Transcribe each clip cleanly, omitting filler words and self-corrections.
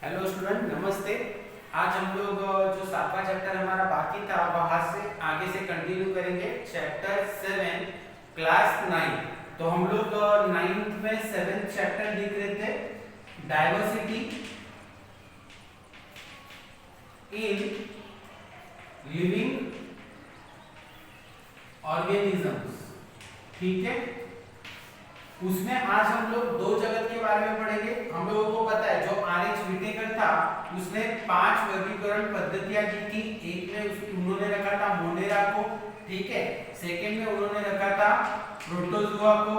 Hello student, नमस्ते। आज हम लोग जो सातवां चैप्टर हमारा बाकी था वहां से आगे से कंटिन्यू करेंगे। Chapter 7 class 9। तो हम लोग 9th में 7th चैप्टर लिख रहे थे, डाइवर्सिटी इन लिविंग ऑर्गेनिजम्स। ठीक है, उसमें आज हम लोग दो जगत के बारे में पढ़ेंगे। हम लोगों को पता है जो आर.एच. विटेकर था उसने 5 वर्गीकरण पद्धतियां दी थी। एक में उन्होंने रखा था मोनेरा को, ठीक है। सेकंड में उन्होंने रखा था प्रोटोजुआ को।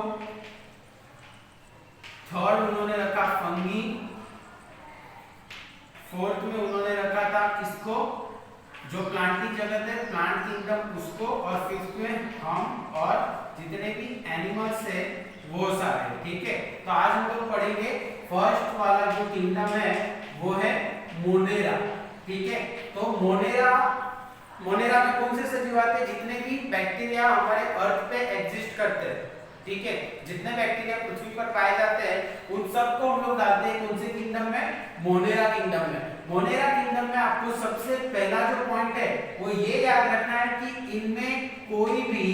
थर्ड उन्होंने रखा फंगी। फोर्थ में उन्होंने रखा था इसको जो प्लांट की जगत है, प्लांट किंगडम, उसको। और फिफ्थ में हम और जितने भी एनिमल्स है वो सारे। ठीक है, तो आज हम लोग पढ़ेंगे फर्स्ट वाला जो किंगडम है वो है मोनेरा। ठीक है, तो मोनेरा में कौन से सजीव आते हैं? जितने भी बैक्टीरिया हमारे अर्थ पे एग्जिस्ट करते हैं, ठीक है, जितने बैक्टीरिया पृथ्वी पर पाए जाते हैं उन सबको हम लोग डालते हैं कौन से किंगडम में? मोनेरा किंगडम में। मोनेरा किंगडम में आपको सबसे पहला जो पॉइंट है वो ये याद रखना है कि इनमें कोई भी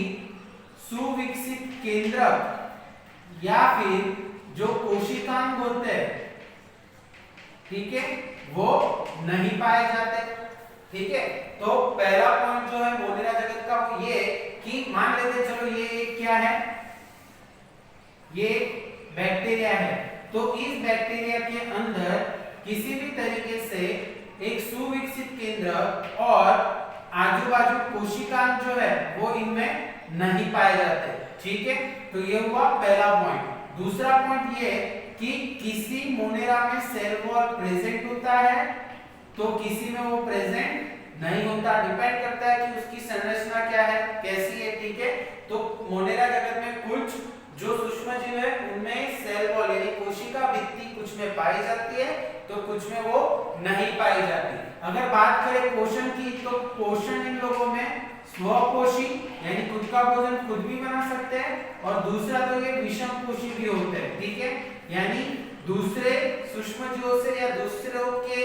सुविकसित केंद्रक या फिर जो कोशिकांग होते हैं, ठीक है, वो नहीं पाए जाते। ठीक है, तो पहला पॉइंट जो है मोनेरा जगत का वो ये कि मान लेते चलो ये क्या है, ये बैक्टीरिया है। तो इस बैक्टीरिया के अंदर किसी भी तरीके से एक सुविकसित केंद्र और आजू बाजू कोशिकांग जो है वो इनमें नहीं पाए जाते। ठीक है, तो ये हुआ पहला पॉइंट। दूसरा पॉइंट ये कि किसी मोनेरा में सेल वॉल प्रेजेंट होता है तो किसी में वो प्रेजेंट नहीं होता। डिपेंड करता है कि उसकी संरचना क्या है, कैसी है। ठीक है, तो मोनेरा जगत में कुछ जो सूक्ष्म जीव है उनमें सेल वॉल यानी कोशिका भित्ति कुछ में पाई जाती है तो कुछ में वो नहीं पाई जाती। अगर बात करें पोषण की, तो पोषण इन लोगों में स्वपोषी यानी खुद का भोजन खुद भी बना सकते हैं, और दूसरा तो ये विषमपोषी भी होते हैं। ठीक है, यानी दूसरे सूक्ष्म जीवों से या दूसरों के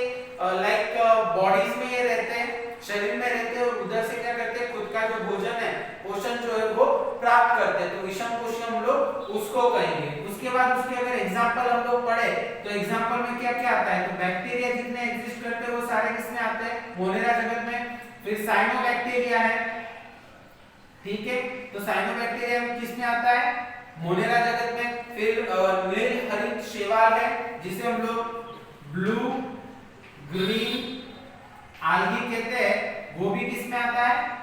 लाइक बॉडीज में ये रहते हैं, शरीर में रहते हैं, और उधर से क्या करते हैं, खुद का जो भोजन है, पोषण जो है वो प्राप्त करते हैं। तो विषमपोषी हम लोग उसको कहेंगे। उसके बाद उसके अगर एग्जांपल हम लोग पढ़े तो एग्जांपल में क्या क्या आता है, तो बैक्टीरिया जितने एग्जिस्ट करते हैं वो सारे किसमें आते हैं? मोनेरा जगत में। फिर साइनोबैक्टीरिया है, ठीक है, तो साइनोबैक्टीरिया किसमें आता है? मोनेरा जगत में। फिर नीलहरित शैवाल है जिसे हम लोग ब्लू ग्रीन आल्गी कहते हैं, वो भी किसमें आता है?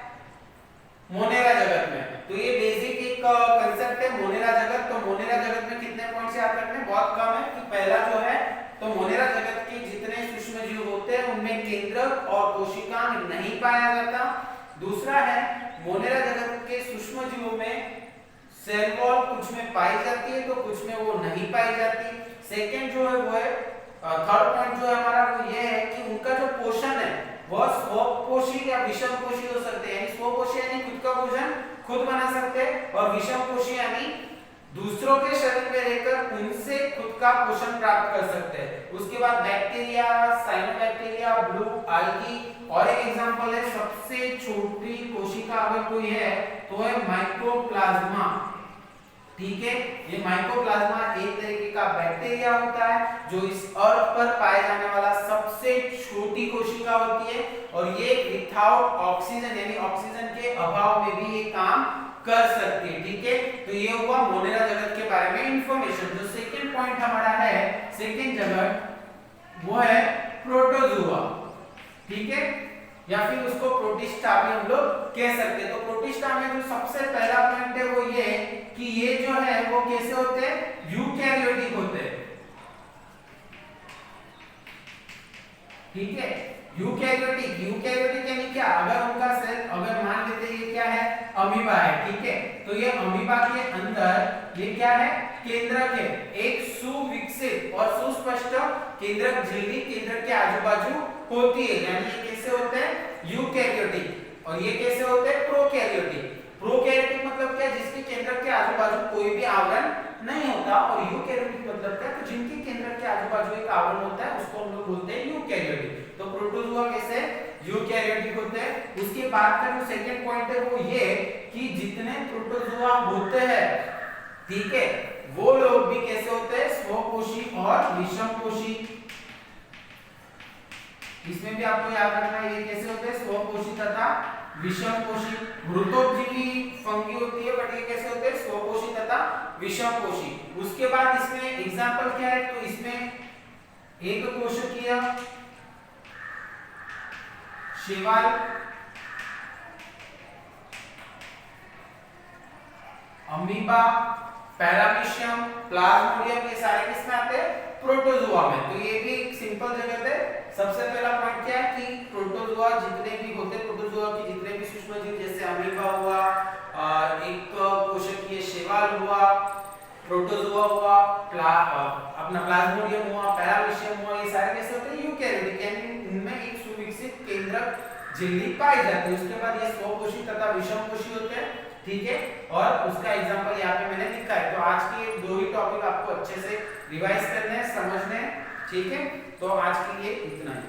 मोनेरा जगत में। तो ये बेसिक एक कांसेप्ट है मोनेरा जगत। तो मोनेरा जगत में कितने पॉइंट्स याद रखने? बहुत कम है। कि पहला जो है तो मोनेरा जगत के जितने सूक्ष्म जीव होते हैं उनमें केंद्रक और कोशिकांग नहीं पाया जाता। दूसरा है मोनेरा जगत के सूक्ष्म जीवों में सेल वॉल कुछ में पाई जाती है तो कुछ में वो नहीं पाई जाती। सेकंड जो है वो है थर्ड पॉइंट जो है हमारा वो ये है कि उनका जो पोषण है वह स्वपोषी या विषमपोषी हो सकते हैं। यानी स्वपोषी यानी खुद का भोजन खुद बना सकते हैं, और विषमपोषी यानी दूसरों के शरीर में रहकर उनसे खुद का पोषण प्राप्त कर सकते हैं। उसके बाद बैक्टीरिया, साइनोबैक्टीरिया, ब्लू आल्गी, और एक एग्जांपल है सबसे छोटी कोशिका अगर कोई है तो है माइकोप्लाज्मा। ठीक है, ये माइकोप्लाज्मा एक तरीके का बैक्टीरिया होता है जो इस अर्थ पर पाए जाने वाला सबसे छोटी कोशिका होती है, और ये विथआउट ऑक्सीजन यानी ऑक्सीजन के अभाव में भी ये काम कर सकती है। ठीक है, तो ये हुआ मोनेरा जगत के बारे में इंफॉर्मेशन। जो सेकंड पॉइंट हमारा है, सेकंड जगत वो है प्रोटोजुआ। ठीक है, या फिर उसको प्रोटिस्टा भी हम लोग कह सकते हैं। तो प्रोटिस्टा में जो सबसे पहला पॉइंट है वो ये कि ये जो है वो कैसे होते हैं? यूकैरियोटिक होते हैं। ठीक है, यूकैरियोटिक यानी क्या? अगर उनका सेल अगर मान लेते हैं ये क्या है? अमीबा है। ठीक है, तो ये अमीबा के अंदर ये क्या है? केंद्रक है। एक सुविकसित और सुस्पष्ट केंद्रक झिल्ली केंद्रक के आजू बाजू होती है, यानी ये कैसे होते हैं? यूकैरियोटिक। और ये कैसे होते हैं? प्रोकैरियोटिक। प्रोकैरियोटिक मतलब क्या? जिसके केंद्रक के आजू बाजू कोई भी आवरण नहीं होता, और यूकैरियोटिक मतलब क्या? तो जिनके केंद्रक के आजू बाजू एक आवरण होता है उसको हम लोग बोलते हैं प्रोटोजुआ कैसे यूकैरियोटिक होते हैं। उसके बाद का जो सेकंड पॉइंट है वो ये कि जितने प्रोटोजुआ होते हैं, ठीक है, वो लोग भी कैसे होते हैं, स्वकोशी और विषमकोशी। इसमें भी आपको याद रखना है ये कैसे होते हैं, स्वकोशी तथा विषमकोशी। मृतोपजीवी फंगी होती है, बट ये कैसे होते हैं, स्वकोशी तथा विषमकोशी। उसके बाद इसमें एग्जांपल क्या है, तो इसमें एक कोशिकीय, शैवाल, अमीबा, पैरामीशियम, प्लाज्मोडियम, ये सारे किसमें आते हैं, प्रोटोजुआ में। तो ये भी एक सिंपल जगह है। सबसे पहला पॉइंट क्या है कि प्रोटोजुआ जितने भी होते हैं, प्रोटोजुआ के जितने भी सूक्ष्मजीव जैसे अमीबा हुआ, एक कोशिकीय शैवाल हुआ, प्रोटोजुआ हुआ, अपना प्लाज्मोडियम हुआ, पैरामीशियम हुआ, ये सारे कैसे होते हैं, यूकैरियोटिक, यानी इनमें एक सुविकसित केंद्रक झिल्ली पाई जाती है। उसके बाद ये स्वकोशी तथा विषमकोशी होते हैं, ठीक है, और उसका एग्जांपल यहाँ पे मैंने लिखा है। तो आज के दो ही टॉपिक आपको अच्छे से रिवाइज करने हैं, समझने हैं, ठीक है। तो आज के लिए इतना ही।